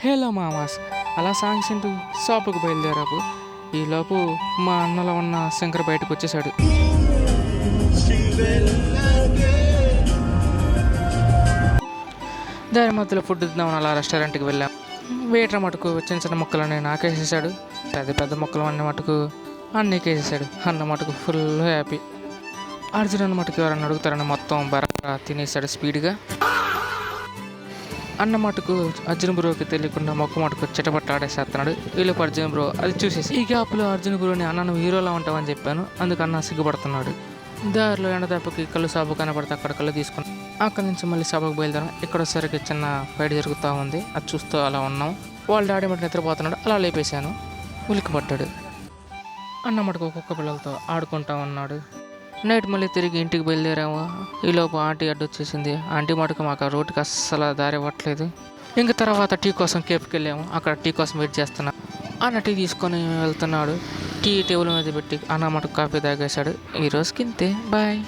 హేలో మామాస్ అలా songs into షాపుకు బయలుదేరాపు. ఈలోపు మా అన్నలో ఉన్న శంకర్ బయటకు వచ్చేసాడు. దారి మధ్యలో ఫుడ్ తిందామని అలా రెస్టారెంట్కి వెళ్ళాం. వెయిటర్ మటుకు చిన్న చిన్న ముక్కలని నాకేసేసాడు. పెద్ద పెద్ద ముక్కలు అన్న మటుకు అన్నీకేసేసాడు. అన్న మటుకు ఫుల్ హ్యాపీ. అర్జున్ అన్న మటుకు ఎవరన్నా అడుగుతారని మొత్తం బరగా తినేసాడు స్పీడ్గా. అన్న మటుకు అర్జున్ బ్రోకి తెలియకుండా మొక్క మటుకు చిటపట్ట ఆడేసేస్తున్నాడు. వీళ్ళకి అర్జున్ బ్రో అది చూసేసి ఈ గ్యాప్లో అర్జున్ బ్రోని అన్న నువ్వు హీరోలా ఉంటావని చెప్పాను, అందుకు అన్న సిగ్గుపడుతున్నాడు. దారిలో ఎండదెబ్బకి కళ్ళు సాబు కనబడితే అక్కడ కళ్ళు తీసుకున్నాం. అక్కడి నుంచి మళ్ళీ సభకు బయలుదేరాం. ఇక్కడొసరికి చిన్న ఫైట్ జరుగుతూ ఉంది, అది చూస్తూ అలా ఉన్నాం. వాళ్ళ డాడీ మటు నిద్రపోతున్నాడు, అలా లేపేశాను. ఉలికి పడ్డాడు. అన్న మటుకు ఒక్కొక్క పిల్లలతో ఆడుకుంటా ఉన్నాడు. నైట్ మళ్ళీ తిరిగి ఇంటికి బయలుదేరాము. ఈలోపు ఆంటీ అడ్డొచ్చేసింది. ఆంటీ మటుకు మాకు ఆ రోడ్డుకి అస్సలు దారి ఇవ్వట్లేదు. ఇంక తర్వాత టీ కోసం కేఫ్కి వెళ్ళాము. అక్కడ టీ కోసం వెయిట్ చేస్తున్నాం. అన్న టీ తీసుకొని వెళ్తున్నాడు. టీ టేబుల్ మీద పెట్టి అన్న మటుకు కాఫీ తాగేశాడు. ఈ రోజుకి ఇంతే, బాయ్.